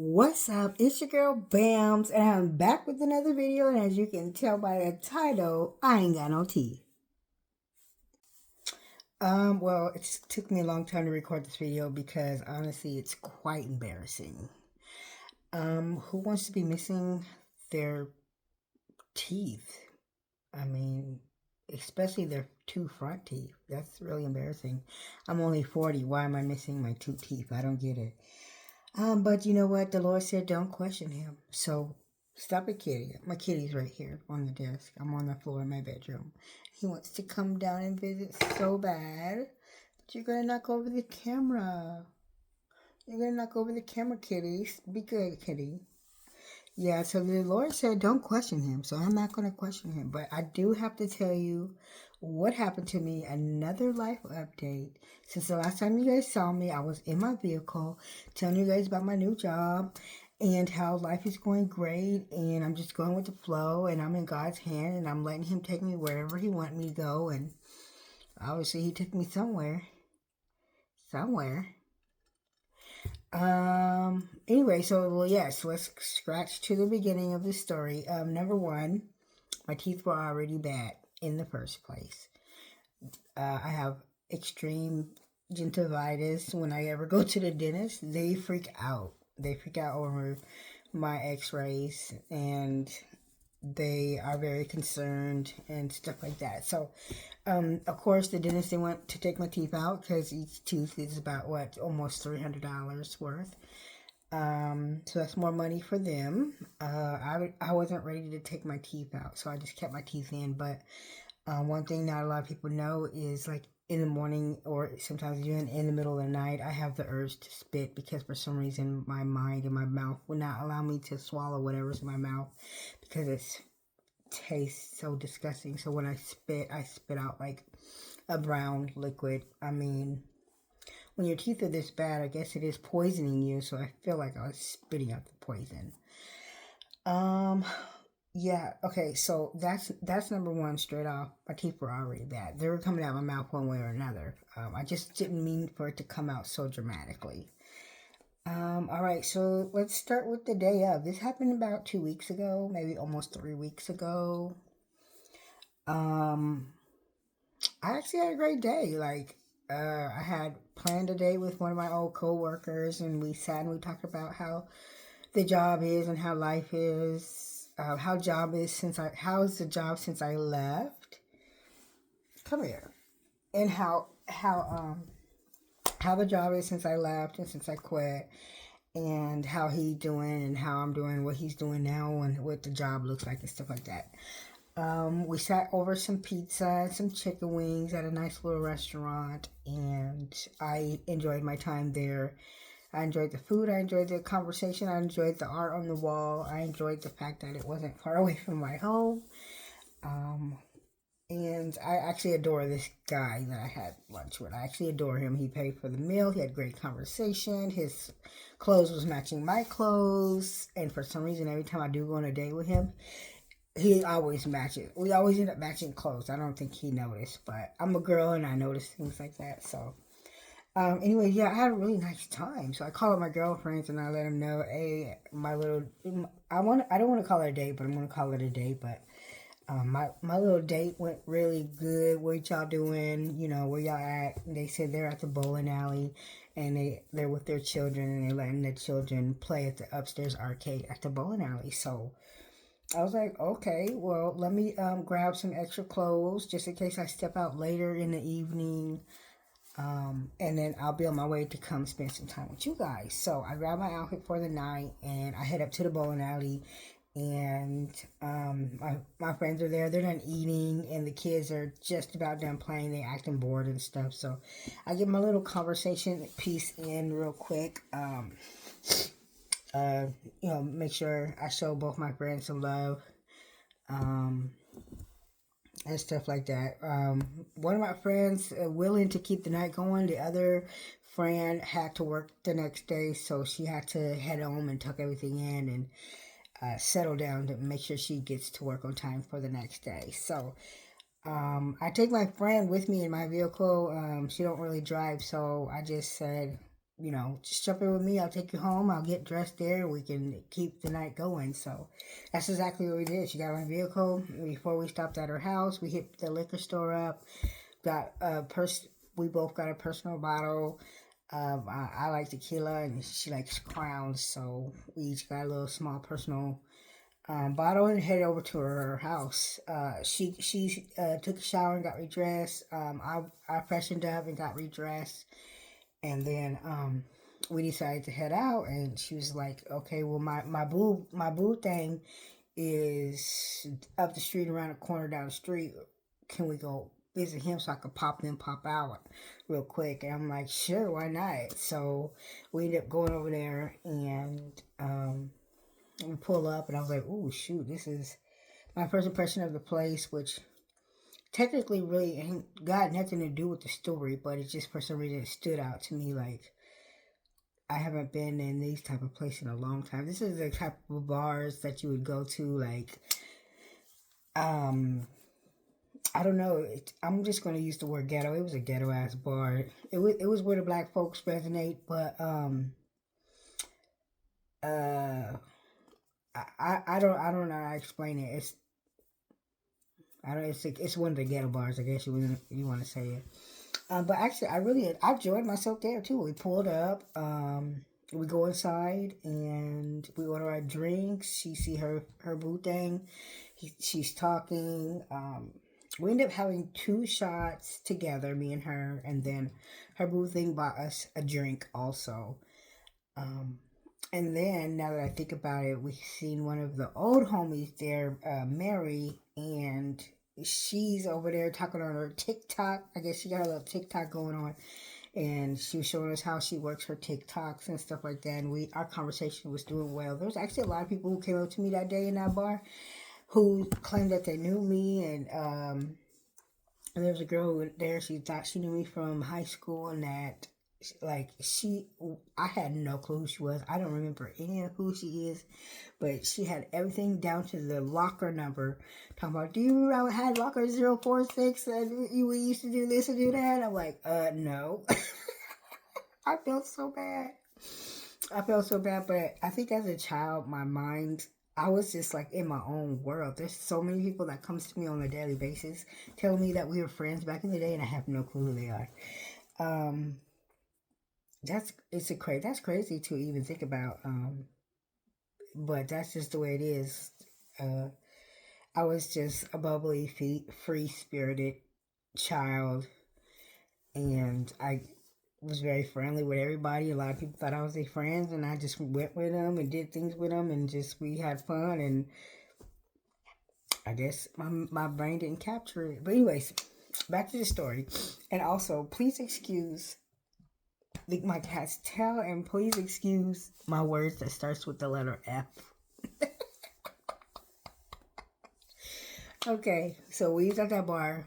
What's up? It's your girl Bams, and I'm back with another video. And as you can tell by the title, I ain't got no teeth. Well, it just took me a long time to record this video because honestly, it's quite embarrassing. Who wants to be missing their teeth? I mean, especially their two front teeth. That's really embarrassing. I'm only 40. Why am I missing my two teeth? I don't get it. But you know what? The Lord said, don't question him. So stop it, kitty. My kitty's right here on the desk. I'm on the floor in my bedroom. He wants to come down and visit so bad. But you're going to knock over the camera. You're going to knock over the camera, kitty. Be good, kitty. Yeah, so the Lord said, don't question him. So I'm not going to question him. But I do have to tell you what happened to me. Another life update. Since the last time you guys saw me, I was in my vehicle telling you guys about my new job and how life is going great. And I'm just going with the flow. And I'm in God's hand. And I'm letting him take me wherever he wants me to go. And obviously he took me somewhere. Somewhere. Anyway, so well, yes, let's scratch to the beginning of the story. Number one, my teeth were already bad in the first place. I have extreme gingivitis. When I ever go to the dentist, they freak out. They freak out over my x-rays, and they are very concerned and stuff like that. So, of course, the dentist, they want to take my teeth out because each tooth is about, almost $300 worth. So that's more money for them. I wasn't ready to take my teeth out, so I just kept my teeth in. But one thing not a lot of people know is, like, in the morning or sometimes even in the middle of the night, I have the urge to spit because for some reason my mind and my mouth will not allow me to swallow whatever's in my mouth because it tastes so disgusting. So when I spit out like a brown liquid. I mean, when your teeth are this bad, I guess it is poisoning you, so I feel like I was spitting out the poison. Um, yeah, okay, so that's number one straight off. My teeth were already bad. They were coming out of my mouth one way or another. I just didn't mean for it to come out so dramatically. All right, so let's start with the day of. This happened about 2 weeks ago, maybe almost 3 weeks ago. Um, I actually had a great day. Like, I had planned a day with one of my old coworkers, and we sat and we talked about how the job is and how life is. How is the job since I left? Come here. And how the job is since I left and since I quit, and how he's doing and how I'm doing, what he's doing now, and what the job looks like and stuff like that. We sat over some pizza and some chicken wings at a nice little restaurant, and I enjoyed my time there. I enjoyed the food, I enjoyed the conversation, I enjoyed the art on the wall, I enjoyed the fact that it wasn't far away from my home. And I actually adore this guy that I had lunch with. I actually adore him. He paid for the meal. He had great conversation. His clothes was matching my clothes. And for some reason, every time I do go on a date with him, he always matches. We always end up matching clothes. I don't think he noticed, but I'm a girl and I notice things like that. So, anyway, yeah, I had a really nice time. So I called my girlfriends and I let them know, hey, I don't want to call it a date, but I'm going to call it a date. But my little date went really good. What y'all doing? You know, where y'all at? And they said they're at the bowling alley, and they're with their children, and they're letting the children play at the upstairs arcade at the bowling alley. So I was like, okay, well, let me grab some extra clothes just in case I step out later in the evening. And then I'll be on my way to come spend some time with you guys. So I grabbed my outfit for the night, and I head up to the bowling alley. And my friends are there. They're done eating, and the kids are just about done playing. They acting bored and stuff. So I get my little conversation piece in real quick. Make sure I show both my friends some love, and stuff like that. One of my friends willing to keep the night going. The other friend had to work the next day, so she had to head home and tuck everything in and settle down to make sure she gets to work on time for the next day. So I take my friend with me in my vehicle. She don't really drive, so I just said, just jump in with me. I'll take you home. I'll get dressed there. We can keep the night going. So that's exactly what we did. She got my vehicle. Before we stopped at her house, we hit the liquor store up. Got a We both got a personal bottle. I like tequila and she likes crowns. So we each got a little small personal bottle and headed over to her house. She took a shower and got redressed. I freshened up and got redressed. And then we decided to head out, and she was like, "Okay, well, my boo thing is up the street, around the corner, down the street. Can we go visit him so I could pop in, pop out real quick?" And I'm like, "Sure, why not?" So we ended up going over there, and we pull up, and I was like, "Oh shoot, this is my first impression of the place," which technically really ain't got nothing to do with the story, but it just for some reason it stood out to me. Like, I haven't been in these type of places in a long time. This is the type of bars that you would go to, like, um, I don't know. I'm just gonna use the word ghetto. It was a ghetto ass bar. It was where the black folks resonate, but uh, I don't know how to explain it. It's one of the ghetto bars, I guess you want to say it. But actually, I enjoyed myself there too. We pulled up. We go inside and we order our drinks. She see her boo thing. She's talking. We ended up having 2 shots together, me and her, and then her boo thing bought us a drink also. Um, and then now that I think about it, we seen one of the old homies there, Mary, and she's over there talking on her TikTok. I guess she got a little TikTok going on, and she was showing us how she works her TikToks and stuff like that. And our conversation was doing well. There was actually a lot of people who came up to me that day in that bar who claimed that they knew me, and there was a girl who went there. She thought she knew me from high school, and that I had no clue who she was. I don't remember any of who she is, but she had everything down to the locker number. Talking about, do you remember I had locker 046 and we used to do this and do that? I'm like, no. I felt so bad. But I think as a child, my mind, I was just like in my own world. There's so many people that comes to me on a daily basis telling me that we were friends back in the day, and I have no clue who they are. That's crazy to even think about. But that's just the way it is. I was just a bubbly, free spirited child, and I was very friendly with everybody. A lot of people thought I was their friends, and I just went with them and did things with them, and just we had fun. And I guess my brain didn't capture it. But anyways, back to the story. And also, please excuse my cat's tail, and please excuse my words that starts with the letter F. Okay, so we was at that bar.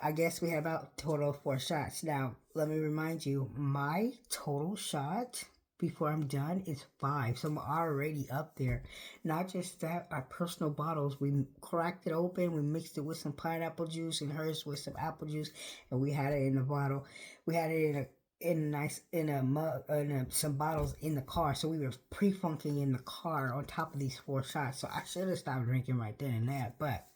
I guess we had about a total of 4 shots. Now, let me remind you, my total shot before I'm done is 5. So I'm already up there. Not just that, our personal bottles, we cracked it open, we mixed it with some pineapple juice and hers with some apple juice, and we had it in a bottle. We had it in a mug, some bottles in the car. So we were pre-funking in the car on top of these 4 shots. So I should have stopped drinking right then and there, but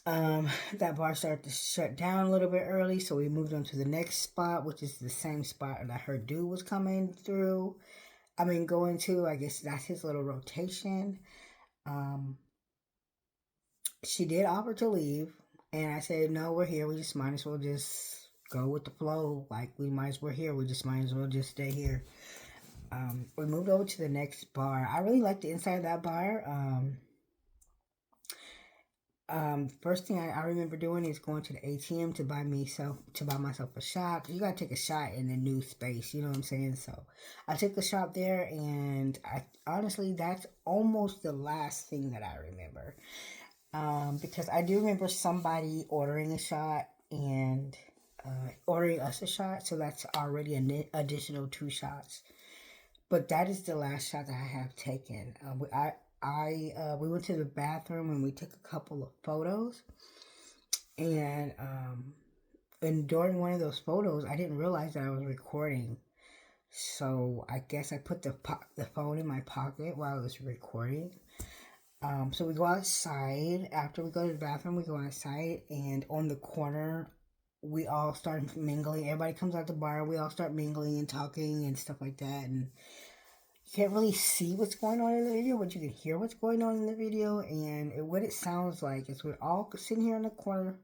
that bar started to shut down a little bit early, so we moved on to the next spot, which is the same spot that her dude was coming through. Going to. I guess that's his little rotation. She did offer to leave, and I said, no, we're here. We just might as well just go with the flow. Like, we just might as well just stay here. We moved over to the next bar. I really liked the inside of that bar. First thing I remember doing is going to the ATM to buy myself a shot. You gotta take a shot in a new space, you know what I'm saying? So I took the shot there, and honestly, that's almost the last thing that I remember. Because I do remember somebody ordering a shot and ordering us a shot, so that's already an additional 2 shots. But that is the last shot that I have taken. We went to the bathroom and we took a couple of photos, and and during one of those photos, I didn't realize that I was recording. So I guess I put the phone in my pocket while I was recording. So we go outside. After we go to the bathroom, we go outside, and on the corner, we all start mingling. Everybody comes out the bar. We all start mingling and talking and stuff like that. And you can't really see what's going on in the video, but you can hear what's going on in the video. And what it sounds like is we're all sitting here in the corner.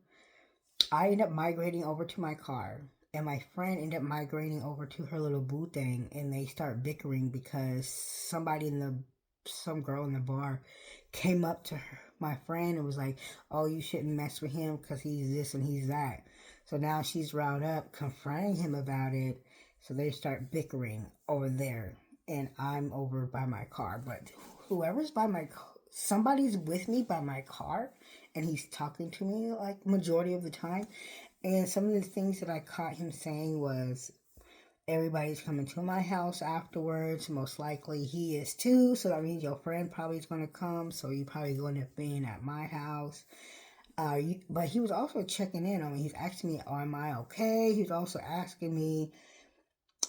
I end up migrating over to my car, and my friend ended up migrating over to her little boo thing, and they start bickering because some girl in the bar came up to my friend and was like, oh, you shouldn't mess with him because he's this and he's that. So now she's riled up, confronting him about it. So they start bickering over there, and I'm over by my car. But whoever's by my car, somebody's with me by my car, and he's talking to me like majority of the time. And some of the things that I caught him saying was, everybody's coming to my house afterwards. Most likely he is too. So that means your friend probably is going to come. So you probably going to be at my house. But he was also checking in on me. He's asking me, am I okay? He's also asking me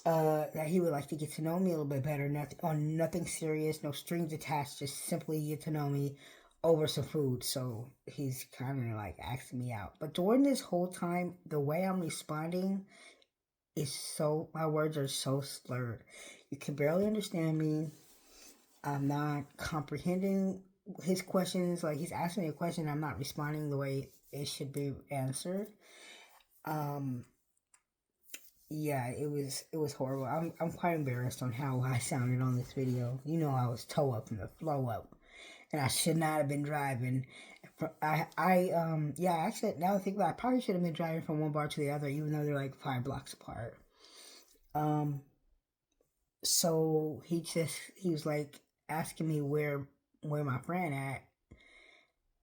that he would like to get to know me a little bit better. Nothing serious, no strings attached. Just simply get to know me over some food. So he's kind of like asking me out. But during this whole time, the way I'm responding my words are so slurred. You can barely understand me. I'm not comprehending his questions. Like, he's asking me a question, I'm not responding the way it should be answered. Yeah, it was horrible. I'm quite embarrassed on how I sounded on this video. You know, I was toe up from the flow up, and I should not have been driving. Actually, now I think about it, I probably should have been driving from one bar to the other, even though they're like 5 blocks apart. So he was like asking me where my friend at,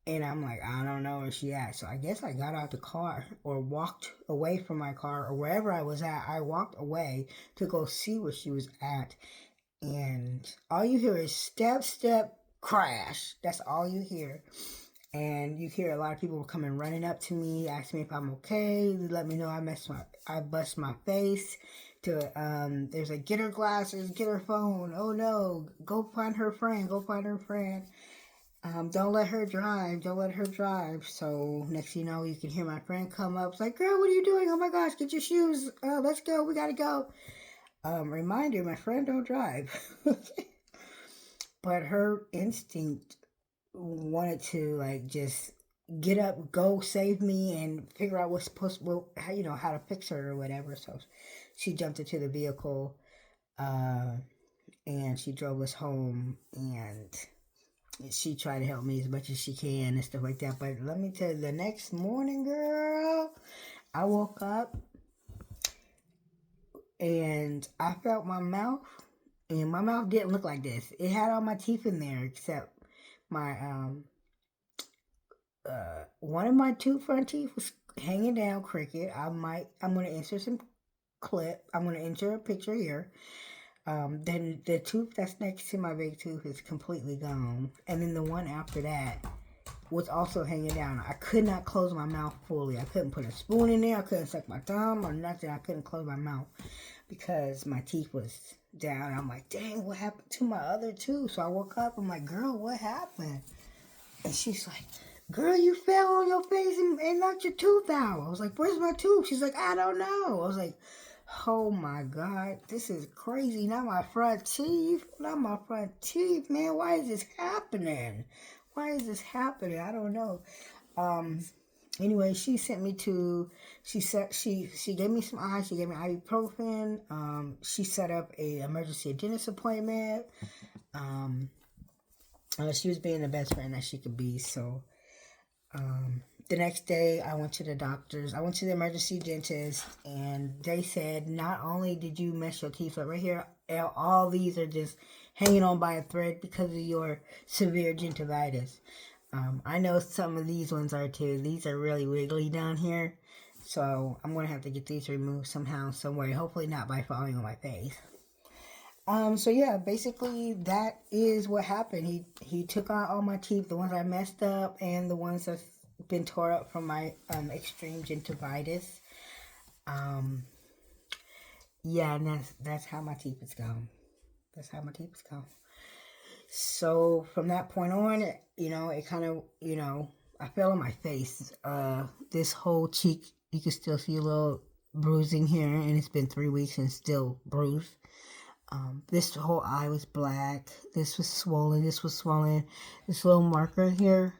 and I'm like, I don't know where she at. So I guess I got out the car or walked away from my car or wherever I was at. I walked away to go see where she was at, and all you hear is step, crash. That's all you hear. And you hear a lot of people coming running up to me, asking me if I'm okay. They let me know I bust my face. There's like, get her glasses, get her phone. Oh no, go find her friend. Don't let her drive. So next you know, you can hear my friend come up. It's like, girl, what are you doing? Oh my gosh, get your shoes. Let's go. We gotta go. Reminder, my friend don't drive. But her instinct wanted to like just get up, go save me, and figure out how to fix her or whatever. So she jumped into the vehicle, and she drove us home, and she tried to help me as much as she can and stuff like that. But let me tell you, the next morning, girl, I woke up and I felt my mouth, and my mouth didn't look like this. It had all my teeth in there except my one of my two front teeth was hanging down crooked. I'm gonna insert some clip. I'm gonna enter a picture here. Then the tooth that's next to my big tooth is completely gone, and then the one after that was also hanging down. I could not close my mouth fully. I couldn't put a spoon in there. I couldn't suck my thumb or nothing. I couldn't close my mouth because my teeth was down. I'm like, dang, what happened to my other tooth? So I woke up. I'm like, girl, what happened? And she's like, girl, you fell on your face and knocked your tooth out. I was like, where's my tooth? She's like, I don't know. I was like, oh my God, this is crazy. Not my front teeth, man. Why is this happening? I don't know. Anyway, she sent me to, she gave me some ice, she gave me ibuprofen. She set up a emergency dentist appointment. She was being the best friend that she could be. So, the next day I went to the doctors. I went to the emergency dentist, and they said, not only did you mess your teeth up right here, all these are just hanging on by a thread because of your severe gingivitis. I know some of these ones are too. These are really wiggly down here. So I'm going to have to get these removed somehow, some way. Hopefully not by falling on my face. So yeah, basically that is what happened. He took out all my teeth, the ones I messed up and the ones that's been tore up from my extreme gingivitis. Yeah, and that's how my teeth is gone. That's how my teeth is gone. So from that point on, it kind of, I fell on my face. This whole cheek, you can still see a little bruising here, and it's been 3 weeks and still bruised. This whole eye was black. This was swollen. This was swollen. This little marker here,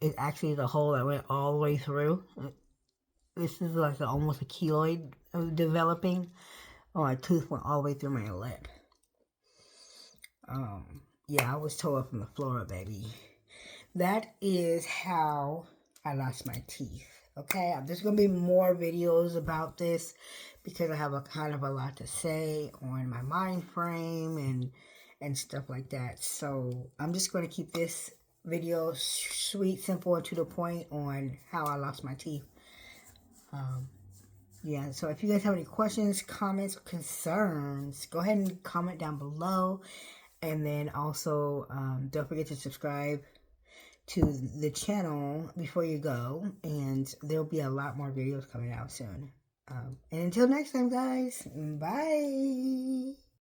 it actually is a hole that went all the way through. This is like almost a keloid developing. Oh, my tooth went all the way through my lip. Yeah, I was tore up from the floor, baby. That is how I lost my teeth. Okay, there's gonna be more videos about this because I have a kind of a lot to say on my mind frame and stuff like that. So I'm just gonna keep this video sweet, simple, and to the point on how I lost my teeth. Yeah, so if you guys have any questions, comments, or concerns, go ahead and comment down below. And then also, don't forget to subscribe to the channel before you go. And there'll be a lot more videos coming out soon. And until next time, guys, bye.